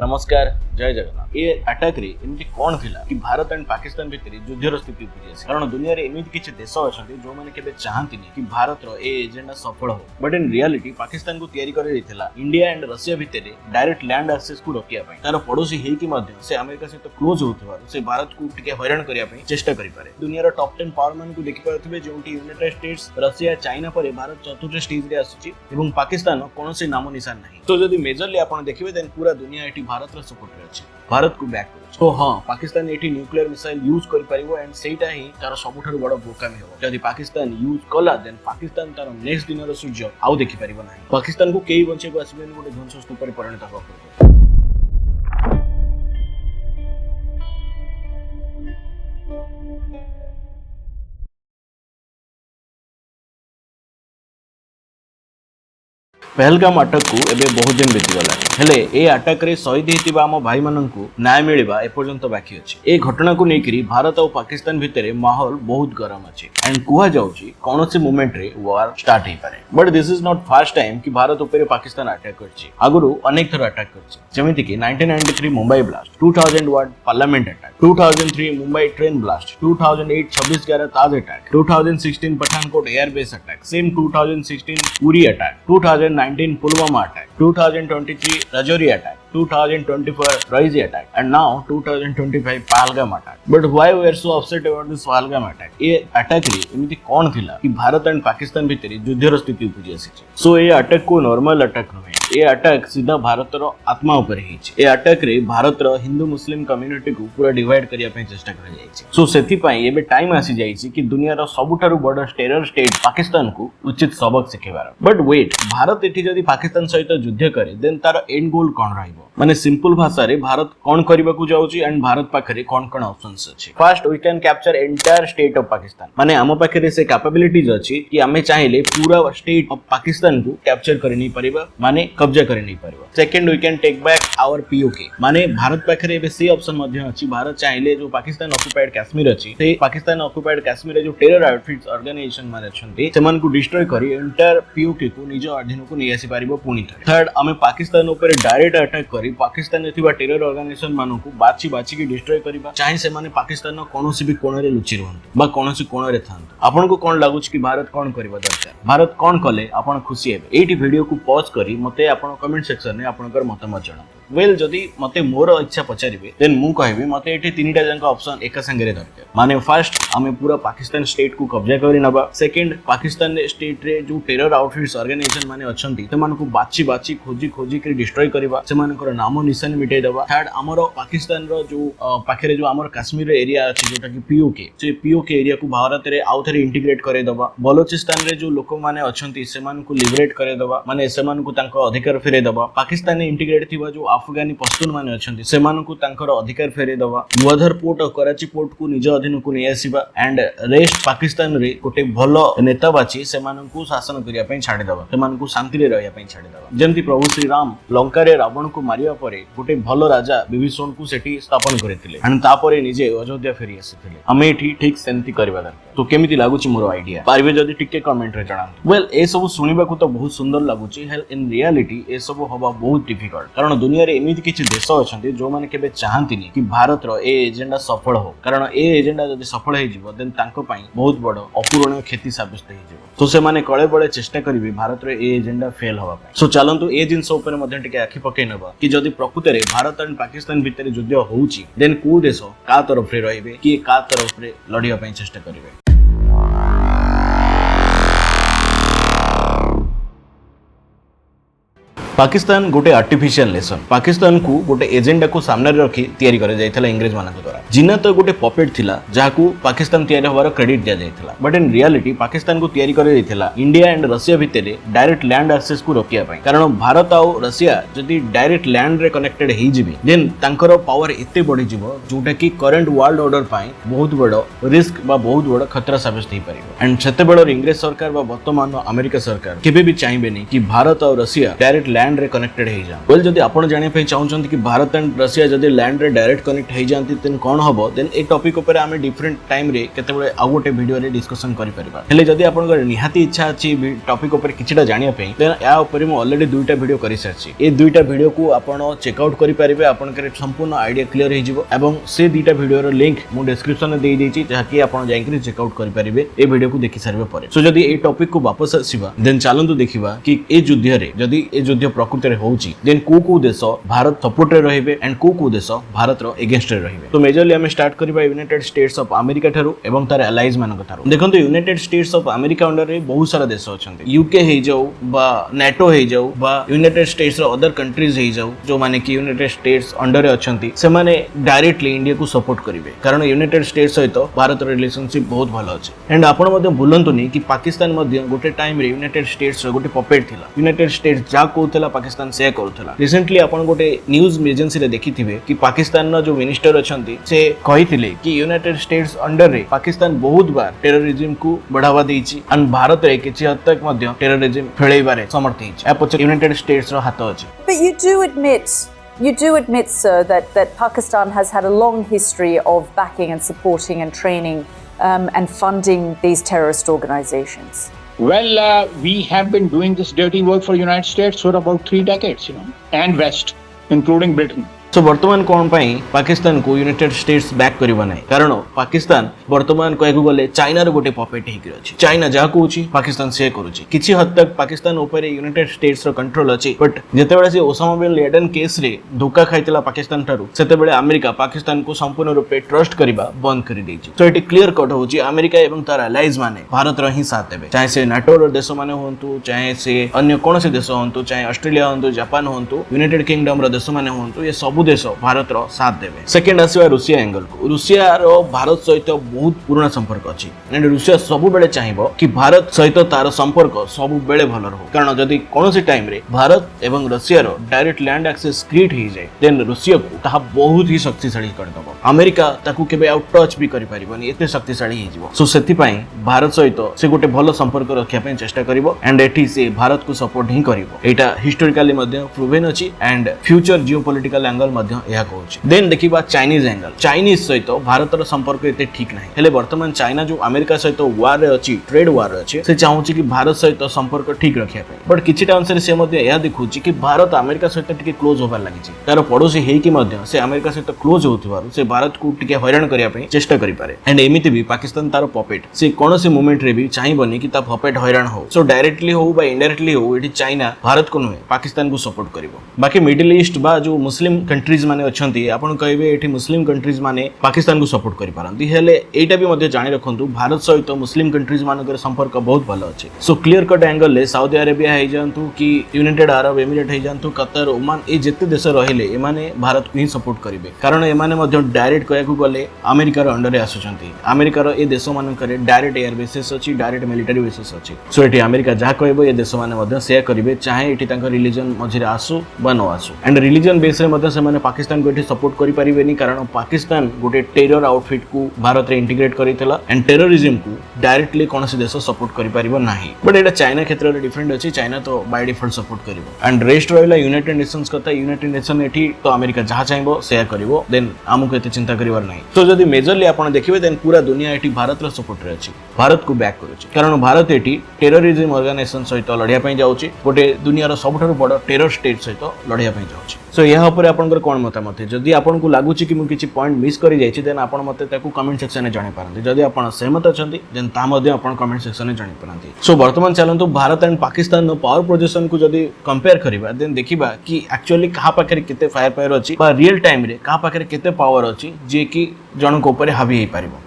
नमस्कार जय जगन्नाथ। ये अटैक रे एमती कौन थिला कि भारत एंड पाकिस्तान भितर युद्धर स्थिति उपजी आसी कारण दुनिया रे एमती किछि देश अछंती जो माने केबे चाहंतिनी कि भारत रो ए एजेंडा सफल हो, बट इन रियलिटी पाकिस्तान को तयारी करे रहितला इंडिया एंड रशिया भितर डायरेक्ट लैंड एक्सेस को रोकिया पई। तार पड़ोसी हेई कि मध्य से अमेरिका सहित क्लोज होथवा से भारत को टिके हैरान करिया पई चेष्टा करि पारे। दुनिया रो टॉप 10 पावर मैन को देखि पारथबे जोंटी यूनाइटेड स्टेट्स, रशिया, चाइना पर भारत चतुर्थ स्टेज रे आसुची एवं पाकिस्तान कोनोसी नामो निशान नाही। तो जदि मेजरली आपण देखिबे देन पूरा दुनिया एटी भारत रो सपोर्ट रे अछि, भारत को बैक करू। तो हां, Pakistan eighty nuclear missile use करि परिबो एंड सेटा ही तार सबुठारु बड़ बोकामी हो। जदि पाकिस्तान यूज कला देन पाकिस्तान तार नेक्स्ट दिन रो सूर्य आउ देखि परिबो नाही। पाकिस्तान को केई बंचे को आसीबेन गोटे ध्वंस स्तूप पर परिणत हो परबो। पहलगाम अटैक को एबे बहुत दिन बीती गला, हेले ए अटैक रे शहीद हेतिबा हम भाई माननकु न्याय मिलिबा एपर्यंत बाकी अछि। ए घटना को नेकरी भारत और पाकिस्तान भितरे माहौल बहुत गरम अछि एंड कुहा जाउची कोनोसी मोमेंट रे वार स्टार्ट हे पारे। But this is not first time कि भारत ऊपर पाकिस्तान अटैक करछि। आगुरु अनेक थर अटैक करछि, जेमिति कि 1993 Mumbai blast, 2001 parliament attack, 2003 Mumbai train blast, 2008 26/11 Taj attack, 2016 Pathankot airbase attack, same 2016 Puri attack, 2019 Pulwama attack, 2023 Rajouri attack, 2024 Raisi attack, and now 2025 Pahalgam attack. But why we are so upset about this Pahalgam attack? ये attack रे एमिति कोन थिला कि भारत एंड पाकिस्तान भितर युद्धर स्थिति उपजी आसी। सो ये अटैक को नॉर्मल अटैक नुहे, ये अटैक सीधा भारत रो आत्मा ऊपर हिची। ये अटैक रे भारत रो हिंदू मुस्लिम कम्युनिटी को पूरा डिवाइड करिया पे चेष्टा करा जायछि। सो सेथि पई एबे टाइम आसी जायछि कि दुनिया रो सबुठारु बड़ टेरर स्टेट पाकिस्तान को उचित सबक सिखेबार। बट वेट, भारत एठी जदि पाकिस्तान सहित युद्ध करे देन तार एंड गोल कोन रहइबो? माने सिंपल भाषा रे भारत कोन करबा को जाउची एंड भारत पाखरे कोन ऑप्शंस अछि। First we can capture entire state of Pakistan, माने हम पाखरे से कैपेबिलिटीज अछि कि हमें चाहिले पूरा स्टेट ऑफ पाकिस्तान को कैप्चर करे नहीं परिबा, माने कब्जा करे नहीं परिबा। Second we can take back our PoK, माने भारत पाखरे एबे से ऑप्शन मध्य अछि। भारत चाहिले जो पाकिस्तान ऑक्युपाइड कश्मीर अछि से पाकिस्तान ऑक्युपाइड कश्मीर रे जो टेरर आउटफिट्स ऑर्गेनाइजेशन माने अछंती सेमान को डिस्ट्रॉय करी एंटायर पीओके को निज अधीन को नै आसी परिबो पुनी। थर्ड हमें पाकिस्तान ऊपर डायरेक्ट अटैक करी पाकिस्तान रे थिबा टेरर ऑर्गेनाइजेशन मानकु बाची के डिस्ट्रॉय करिबा, चाहे से माने पाकिस्तान न कोनोसी भी कोण रे लुचि रहंतु बा कोनोसी कोण रे थांतु। आपन को कोन लागुच कि भारत कोन करबा दरकार, भारत कोन कले आपन खुशी हेबे? एठी वीडियो को पॉज करी मते आपन कमेंट सेक्शन में आपनकर मतामत जणातु। वेल जदि मते मोर इच्छा पचारिबे देन मु कहबी मते एठी तीनटा जंक ऑप्शन एका संगे दरकार। माने फर्स्ट हमें पूरा पाकिस्तान स्टेट को कब्जा करि नबा। सेकंड पाकिस्तान स्टेट रे जो टेरर आउटफिट्स ऑर्गेनाइजेशन माने अछंती सेमान को बाची खोजी के डिस्ट्रॉय करबा, सेमानकर नाम निशान मिटाई दबा। थर्ड हमरो पाकिस्तान रो जो पाखरे जो हमर कश्मीर एरिया अछि जोटा कि पीओके, से पीओके एरिया को भारत रे आउथरे इंटीग्रेट करे दबा। बलोचिस्तान रे जो लोक माने अछंती सेमान को लिबरेट करे दबा, माने सेमान को तांको अधिकार फेरे दबा। पाकिस्तान ने इंटीग्रेट थिबा जो अफगानी पश्तून माने अछंती सेमान को तांकर अधिकार फेरे दबा। ग्वादर पोर्ट और कराची पोर्ट को निज अधीन को नै आसीबा एंड रेस्ट पाकिस्तान रे गोटे भलो नेता बाची सेमान को शासन करिया पई छाडी दबा, सेमान को शांति रे रहया पई छाडी दबा। जेमति प्रभु श्री राम लंका रे रावण को मारिया परे गोटे भलो राजा विभीषण को सेठी स्थापन करथिले एंड तापरे निजे अयोध्या फेरी आसीथिले। हमें एठी ठीक सेंति करबा दरकार। तो केमिति लागुची मोर आइडिया पारिबे जदी टिके कमेंट रे जणांतु। वेल ए सब सुनिबा को तो बहुत सुंदर लागुची, हेल इन रियलिटी ए सब होबा बहुत डिफिकल्ट कारण दुनिया रे एमिति किछि देश अछंती जो माने केबे चाहंतिनी कि भारत रो ए एजेंडा सफल हो, कारण ए एजेंडा जदी सफल हे जिवो देन तांको पई बहुत बड़ अपूरणीय क्षति साबित हे जिवो। तो से माने कळे बळे चेष्टा करिवे भारत रो ए एजेंडा फेल होबा पई। सो चलंतु ए जिंस ऊपर मध्ये टिके आखि पकै नबा कि जदी प्रकृति रे भारत एंड पाकिस्तान भितर युद्ध होउची देन को देश का तरफ रे रहिबे कि का तरफ रे लडिया पई चेष्टा करिवे। पाकिस्तान गोटे आर्टिफिशियल नेशन, पाकिस्तान को गोटे एजेंडा को सामने रखी तैयारी करे जायथला इंग्रज मानक द्वारा। जिना तो गोटे पपेट थिला जाहाकू पाकिस्तान तैयारी होबार क्रेडिट दिया जायथला, बट इन रियलिटी पाकिस्तान को तैयारी करे जायथला इंडिया एंड रशिया भितरे डायरेक्ट लैंड एक्सेस को रोकिया पई। कारण भारत और रशिया जदी डायरेक्ट लैंड रे कनेक्टेड हे जिबे देन तांकर पावर एते बढ़ी जिवो जोटा कि करंट वर्ल्ड ऑर्डर पई बहुत बड़ रिस्क बा बहुत बड़ खतरा साबित हे परिबो। एंड सेते बेलर इंग्रज सरकार बा वर्तमान अमेरिका सरकार केबे भी चाहिबेनी कि भारत और रशिया डायरेक्ट लैंड रे कनेक्टेड हो जाए वेल जदि आपण जानिया पे चाहउछंती कि भारत एंड रशिया जदि लैंड रे डायरेक्ट कनेक्ट हो जाती देन कोन हबो देन ए टॉपिक ऊपर आमे डिफरेंट टाइम रे केते बेले आ गोटे वीडियो रे डिस्कशन करि परिबा हेले जदि आपण निहाती इच्छा अछि टॉपिक ऊपर किछटा जानिया पे देन या ऊपर मु ऑलरेडी दुईटा वीडियो करि सारछि ए दुईटा वीडियो को आपण चेक आउट करि परिबे आपण के संपूर्ण आईडिया क्लियर हो जिवो एवं से दुईटा वीडियो रो लिंक मु डिस्क्रिप्शन में दे देछि जहा कि आपण जाई के चेक आउट करि परिबे ए वीडियो को देखि सारबे परे सो जदि ए टॉपिक को वापस आसीबा देन चलंतु देखिबा कि ए युद्ध रे जदि ए युद्ध प्रकृत रे होउची देन को देश भारत सपोर्ट रे रहिबे एंड को देश भारत रो एगेंस्ट रे रहिबे तो मेजरली हम स्टार्ट करबा United states of America Tharu एवं तार एलाइज मानक थारु देखंतु United states of America under रे बहुत सारा देश अछंती यूके हे जाऊ बा नाटो हे जाऊ बा यूनाइटेड स्टेट्स रो अदर कंट्रीज हे जाऊ जो माने कि यूनाइटेड स्टेट्स अंडर रे अछंती से माने डायरेक्टली इंडिया को सपोर्ट करिवे कारण यूनाइटेड स्टेट्स सहित भारत रो रिलेशनशिप बहुत भलो अछि एंड आपण मध्ये भूलंतुनी कि पाकिस्तान मध्ये गोटे टाइम रे यूनाइटेड स्टेट्स रो गोटे पपेट थिला यूनाइटेड स्टेट्स जा कहउतला पाकिस्तान से करउतला रिसेंटली आपण गोटे न्यूज एजेंसी रे देखिथिबे कि पाकिस्तान रो जो मिनिस्टर अछंती से कहिथिले कि यूनाइटेड स्टेट्स अंडर रे पाकिस्तान बहुत बार टेररिज्म को बढ़ावा देछि एंड भारत रे किछि हद तक मध्ये टेररिज्म फैलैबारे समर्थ हिछि ए पछ यूनाइटेड स्टेट्स रो हाथ अछि But you do admit, sir, that Pakistan has had a long history of backing and supporting and training and funding these terrorist organizations. Well, we have been doing this dirty work for United States for about 3 decades, and West, including Britain. सो वर्तमान कौन पाई पाकिस्तान को United states back करबा नै कारण पाकिस्तान वर्तमान कहकु गले China रो गोटे puppet हिक अछि चाइना जा कहूची पाकिस्तान से करूची किछि हद तक पाकिस्तान ऊपर यूनाइटेड स्टेट्स रो कंट्रोल अछि बट जेते बेले से ओसामा बिन लेडेन केस रे धोखा खाइतला पाकिस्तान थारु सेते बेले अमेरिका पाकिस्तान को संपूर्ण रूपे ट्रस्ट करबा बंद करि दैछि सो एटी क्लियर कट होची अमेरिका एवं तार अलाइज माने भारत रो ही साथ देबे चाहे से नाटो रो देश माने होंतु चाहे से अन्य कोन से देश होंतु चाहे ऑस्ट्रेलिया होंतु जापान होंतु यूनाइटेड किंगडम रो देश माने होंतु ये सब देश भारत रो साथ देबे सेकंड आसीबा रूसिया एंगल को रूसिया रो भारत सहित बहुत पुराना संपर्क अछि एंड रूसिया सब बेले चाहिबो कि भारत सहित तार संपर्क सब बेले भलो रहो कारण जदि कोनोसी टाइम रे भारत एवं रूसिया रो डायरेक्ट लैंड एक्सेस क्रिएट हो जाए देन रूसिया को ताहा बहुत ही शक्तिशाली कर दबो अमेरिका ताकू केबे आउट टच भी करि परिबोनी एते शक्तिशाली हो जिवो सो सेति पई भारत सहित से गोटे भलो संपर्क रखिया पे चेष्टा करिवो एंड एठी से भारत को सपोर्ट ही करिवो एटा हिस्टोरिकली मध्ये प्रूवन अछि एंड फ्यूचर जियोपॉलिटिकल एंगल मध्ये या कहूची देन देखिबा चाइनीज एंगल चाइनीज सहित भारत रो संपर्क एते ठीक नाही हेले वर्तमान चाइना जो अमेरिका सहित वार रे अछि ट्रेड वार रे अछि से चाहूची कि भारत सहित संपर्क ठीक रखिया पे बट किछिटा अनुसार से मध्ये या देखूची कि भारत अमेरिका सहित टिके क्लोज होबार लागि छि तार पड़ोसी हेई कि मध्ये से अमेरिका सहित क्लोज होथिबार से भारत को टिके हैरान करिया पे चेष्टा करि पारे एंड एमिति भी पाकिस्तान तार पपेट से कोनोसी मोमेंट रे भी चाहिबनी कि ता पपेट हैरान हो सो डायरेक्टली हो बा इनडायरेक्टली हो एठी चाइना भारत को नुहे पाकिस्तान को सपोर्ट करिवो बाकी मिडिल ईस्ट बा जो मुस्लिम कंट्रीज माने अछंती आपण कहबे एठी मुस्लिम कंट्रीज माने पाकिस्तान को सपोर्ट करि पारंती हेले एटा भी मध्ये जानि रखंतु भारत सहित मुस्लिम कंट्रीज मानकर संपर्क बहुत भलो अछि सो क्लियर कट एंगल ले सऊदी अरेबिया हे जानतु कि यूनाइटेड अरब एमिरेट हे जानतु कतर ओमान ए जेते देश रहिले ए माने भारत को ही सपोर्ट करिवे कारण ए माने मध्ये डायरेक्ट कहकु गले अमेरिका रो अंडर रे आसुचंती अमेरिका रो ए देश मानकर डायरेक्ट एयर बेसेस अछि डायरेक्ट मिलिटरी बेसेस अछि सो एठी अमेरिका जा कहबो ए देश माने मध्ये शेयर करिवे चाहे एठी तांकर रिलीजन मझिरे आसु बा न आसु एंड रिलीजन बेस रे मध्ये से माने पाकिस्तान को एठी सपोर्ट करि परिबेनी कारण पाकिस्तान गोटे टेरर आउटफिट को भारत रे इंटीग्रेट करितला एंड टेररिज्म को डायरेक्टली कोनोसी देश सपोर्ट करि परिबो नाही बट एटा चाइना क्षेत्र रे डिफरेंट अछि चाइना तो बाय डिफॉल्ट सपोर्ट करिवो एंड रेस्ट रहला यूनाइटेड नेशंस कथा यूनाइटेड नेशन एठी तो अमेरिका जहा चाहबो शेयर करिवो देन आमुको एते चिंता करिवार नाही तो जदी मेजरली आपण देखिबे देन पूरा दुनिया एठी भारत रो सपोर्ट रे अछि भारत को बैक करूछि कारण भारत एठी टेररिज्म ऑर्गेनाइजेशन सहित लढिया पई जाउछि गोटे दुनिया रो सबठारु बड़ टेरर स्टेट सहित लढिया पई जाउछि सो यहा ऊपर आपनकर कोन मतामत है जदी आपन को लागुछि कि मु किछि पॉइंट मिस करि जाइछि देन आपन मते ताकू कमेंट सेक्शन में जानि पारंती जदी आपन सहमत अछंती देन ता मध्ये आपन कमेंट सेक्शन में जानि पारंती सो वर्तमान चलंतु भारत एंड पाकिस्तान नो पावर पोजीशन को जदी कंपेयर करिबा देन देखिबा कि एक्चुअली कहा पाखरे केते फायर पावर अछि बा रियल टाइम रे कहा पाखरे केते पावर अछि जे कि जन को ऊपर हावी हे पारिबो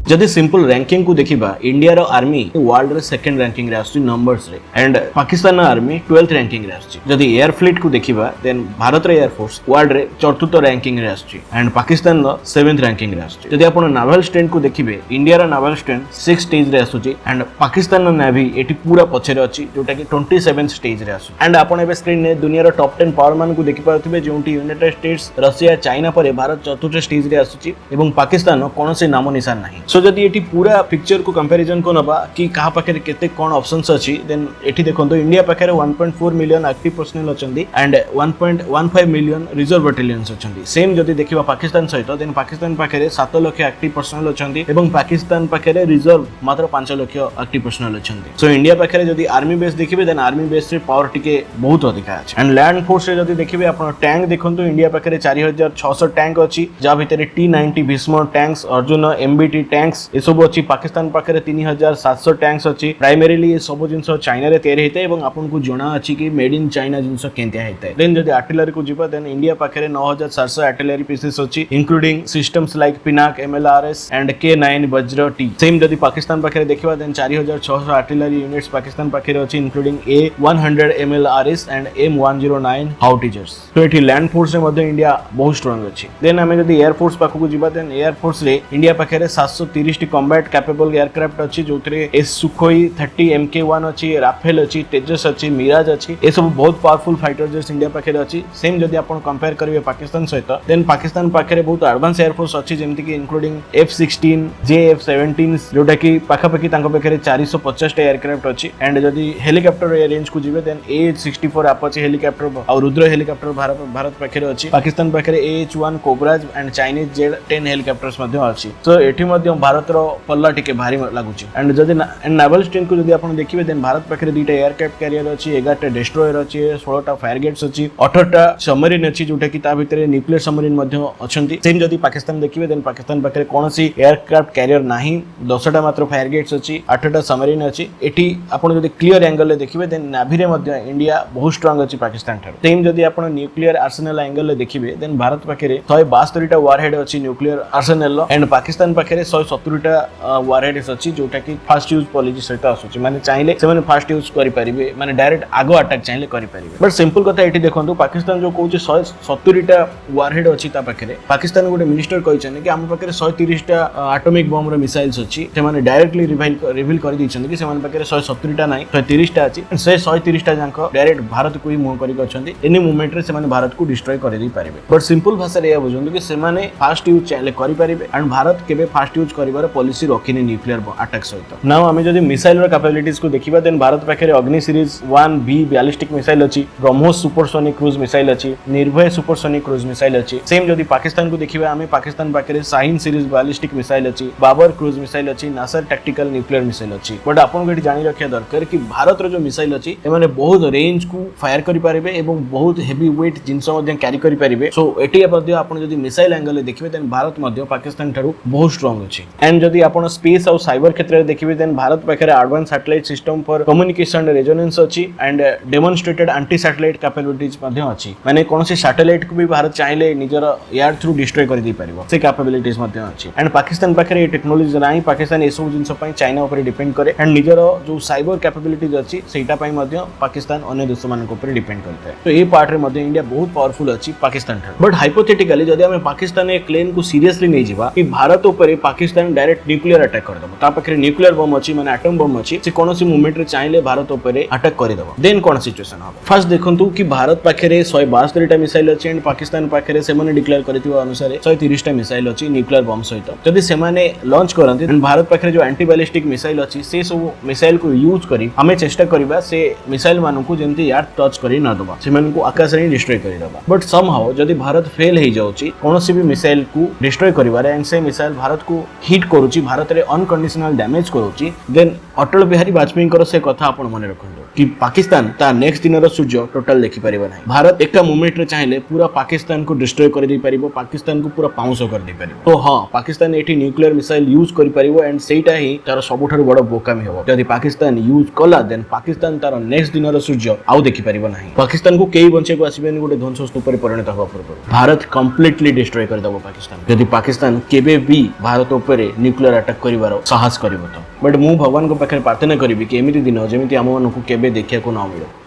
जदि सिंपल रैंकिंग को देखिबा इंडिया रो आर्मी वर्ल्ड रे सेकंड रैंकिंग रे आछि नंबर्स रे and Pakistan army 12th ranking रे आछि जदि एयर फ्लीट को देखिबा देन भारत रे एयर फोर्स वर्ल्ड रे 4th रैंकिंग रे आछि and Pakistan row 7th ranking रे आछि जदि आपण नावल स्ट्रेंथ को देखिबे इंडिया रो नावल स्ट्रेंथ 6th स्टेज रे आछि एंड पाकिस्तान रो नेवी एटी पूरा पछरे अछि जोटा कि 27th स्टेज रे आछि एंड आपण एबे स्क्रीन ने दुनिया रो टॉप 10 पावर मान को देखि पाउथिबे जोंटी यूनाइटेड स्टेट्स रशिया चाइना पर भारत 4th स्टेज रे आछि एवं पाकिस्तान कोनोसे नामो निशान नाही सो जदि एटी पूरा पिक्चर को कंपैरिजन को नबा कि कहा पाखे केते कोन ऑप्शंस अछि देन एटी देखंतो इंडिया पाखे 1.4 मिलियन एक्टिव पर्सनल अछंती एंड 1.15 मिलियन रिजर्व बटालियंस अछंती सेम जदि देखिबा पाकिस्तान सहित देन पाकिस्तान पाखे 7 लाख एक्टिव पर्सनल अछंती एवं पाकिस्तान पाखे रिजर्व मात्र 5 लाख एक्टिव पर्सनल अछंती सो इंडिया पाखे जदि आर्मी बेस देखिबे देन आर्मी बेस रे पावर टिके बहुत अधिक अछि एंड लैंड फोर्स रे जदि देखिबे आपण टैंक देखंतो इंडिया पाखे 4600 टैंक अछि जा भितरे T90 Bhishma tanks Arjun MBT tanks ए सब अछि पाकिस्तान पाखे 3700 टैंक्स अछि प्राइमरीली ये सब जिंस चाइना रे तयार हेते एवं आपन को जणा अछि कि मेड इन चाइना जिंस केंतिया हेते देन जदि आर्टिलरी को जिबा देन इंडिया पाखे 9700 आर्टिलरी पीसेस अछि including systems like Pinaka MLRS and K9 Vajra T same जदि पाकिस्तान पाखे देखिबा देन 4600 आर्टिलरी यूनिट्स पाकिस्तान पाखे अछि including A100 MLRS and M109 हाउटिजर्स तो एठी लैंड फोर्स रे मध्ये इंडिया बहुत स्ट्रांग अछि देन हमें जदि एयर फोर्स पाखु को जिबा देन एयर फोर्स रे इंडिया पाखे 730 टी कॉम्बैट कैपेबल एयरक्राफ्ट अछि जोतरे एस सुखोई 30 MK1 अछि राफेल अछि तेजस अछि मिराज अछि ए सब बहुत पावरफुल फाइटर जेट्स इंडिया पाखे अछि सेम जदि आपण कंपेयर करिवे पाकिस्तान सहित देन पाकिस्तान पाखे बहुत एडवांस एयर फोर्स अछि जेमति कि इंक्लूडिंग F16 JF17 जोटा कि पाखा पाखी तांको पाखे 450 टा एयरक्राफ्ट अछि एंड जदि हेलीकॉप्टर रेंज को जिबे देन AH-64 अपाचे हेलीकॉप्टर और रुद्र हेलीकॉप्टर भारत पाखे अछि पाकिस्तान पाखे AH-1 कोब्राज and Chinese Z-10 helicopters मध्ये अछि तो एठी मध्ये भारत रो पल्ला टिके भारी लागुची एंड जदि नावल स्ट्रेंथ को जदि आपण देखिबे देन भारत पाखे 2टा एयरक्राफ्ट कैरियर अछि 11टा डिस्ट्रॉयर अछि 16टा फायर गेट्स अछि 18टा सबमरीन अछि जोटा कि ता भितरे न्यूक्लियर सबमरीन मध्ये अछंती सेम जदि पाकिस्तान देखिबे देन पाकिस्तान पाखे कोनोसी एयरक्राफ्ट कैरियर नाही 10टा मात्र फायर गेट्स अछि 8टा सबमरीन अछि एठी आपण जदि क्लियर एंगल ले देखिबे देन नाभी रे मध्ये इंडिया बहुत स्ट्रांग अछि पाकिस्तान थारो सेम जदि आपण न्यूक्लियर आर्सेनल एंगल ले देखिबे देन भारत पाखे 172टा वारहेड अछि nuclear Arsenal low and Pakistan पाखे 170टा वारहेड्स अछि जोटा कि फास्ट यूज पॉलिसी सहित आसुची माने चाहिले से माने फास्ट यूज करि परिबे माने डायरेक्ट आगो अटैक चाहिले करि परिबे बट सिंपल कथा एठी देखंतु पाकिस्तान जो कहूची 170टा वारहेड अछि ता पाखे पाकिस्तान गोटे मिनिस्टर कहिछन कि हम पाखे 130टा एटॉमिक बम रो मिसाइल्स अछि से माने डायरेक्टली रिवील करि दैछन कि से माने पाखे 170टा नाही 130टा अछि से 130टा जांक डायरेक्ट भारत को ही मुह करि गछन्ती एनी मूवमेंट रे से माने भारत को डिस्ट्रॉय करि दै परिबे बट सिंपल भाषा रे बुझंतु कि से माने फास्ट यूज चाहिले करि परिबे एंड भारत केबे फास्ट यूज करिवार पॉलिसी रखिने न्यूक्लियर अटैक सहित नाउ हमें जदि मिसाइल रो कैपेबिलिटीज को देखिबा देन भारत पाखे अग्नि सीरीज 1B बैलिस्टिक मिसाइल अछि ब्रह्मोस सुपरसोनिक क्रूज मिसाइल अछि निर्भय सुपरसोनिक क्रूज मिसाइल अछि सेम जदि पाकिस्तान को देखिबा हमें पाकिस्तान पाखे शाहीन सीरीज बैलिस्टिक मिसाइल अछि बाबर क्रूज मिसाइल अछि नासर टैक्टिकल न्यूक्लियर मिसाइल अछि बट आपन को जानि रखिया दरकार कि भारत रो जो मिसाइल अछि ए माने बहुत रेंज को फायर करि परिबे एवं बहुत हेवी वेट जिंस मध्ये कैरी करि परिबे सो एटी मध्ये आपन जदि मिसाइल एंगल देखिबे देन भारत मध्ये पाकिस्तान थारु बहुत स्ट्रांग अछि एंड जदि आपन स्पेस और साइबर क्षेत्र में देखिबे देन भारत पाखे advance satellite system for communication reconnaissance अछि and demonstrated anti satellite capabilities मध्ये अछि माने कोनोसी सैटेलाइट को भी भारत चाहिले निजर एयर थ्रू डिस्ट्रॉय कर दी परिबो से कैपेबिलिटीज मध्ये अछि एंड पाकिस्तान पाखे ये टेक्नोलॉजी नाही पाकिस्तान एसो जिंस पई चाइना ऊपर डिपेंड करे एंड निजर जो साइबर कैपेबिलिटीज अछि सेटा पई मध्ये पाकिस्तान अन्य देश मान ऊपर डिपेंड करता है तो ये पार्ट रे मध्ये इंडिया बहुत पावरफुल अछि पाकिस्तान बट हाइपोथेटिकली जदि हमें पाकिस्तान ए क्लेम को सीरियसली नै जिबा कि भारत ऊपर पाकिस्तान डायरेक्ट न्यूक्लियर अटैक कर दबो ता पाखे न्यूक्लियर बम अछि माने एटम बम अछि से कोनोसी मूवमेंट रे चाहिले भारत ऊपर अटैक कर दबो देन कोन सिचुएशन हो फर्स्ट देखंतु कि भारत पाखे 172 टा मिसाइल अछि एंड पाकिस्तान पाखे से माने डिक्लेयर करथिबा अनुसार 130 टा मिसाइल अछि न्यूक्लियर बम सहित जदि से माने लॉन्च करंती एंड भारत पाखे जो एंटी बैलिस्टिक मिसाइल अछि से सब मिसाइल को यूज करी हमें चेष्टा करबा से मिसाइल मानु को जेंति यार टच करी न दबा से माने को आकाश रे डिस्ट्रॉय करी दबा बट समहाउ जदि भारत फेल हे जाउची कोनोसी भी मिसाइल को डिस्ट्रॉय करिवारे एंड से मिसाइल भारत को हिट करूची भारत रे अनकंडीशनल डैमेज करूची देन अटल बिहारी वाजपेयी कर से कथा आपण मने रखंदो कि पाकिस्तान ता नेक्स्ट दिन रो सूर्य टोटल देखि परिबा नाही भारत एका मोमेंट रे चाहिले पूरा पाकिस्तान को डिस्ट्रॉय कर दै परिबो पाकिस्तान को पूरा पाउंस कर दै परिबो तो हां पाकिस्तान एठी न्यूक्लियर मिसाइल यूज करि परिबो एंड सेटा ही तार सबुठार बड़ बोकामी हो जदि पाकिस्तान यूज कला देन पाकिस्तान तार नेक्स्ट दिन रो सूर्य आउ देखि परिबो नाही पाकिस्तान को केई बंचे को आसीबेन गोटे ध्वंस स्तूप रे परिणत होबा पूर्व भारत कंप्लीटली डिस्ट्रॉय कर दबो पाकिस्तान जदि पाकिस्तान केबे भी भारत ऊपर न्यूक्लियर अटैक करिवारो साहस करिवो तो बट मु भगवान को पाखे प्रार्थना करिबि कि एमिति दिन जेमिति हम मानकु केबे देखिया को न मिलो।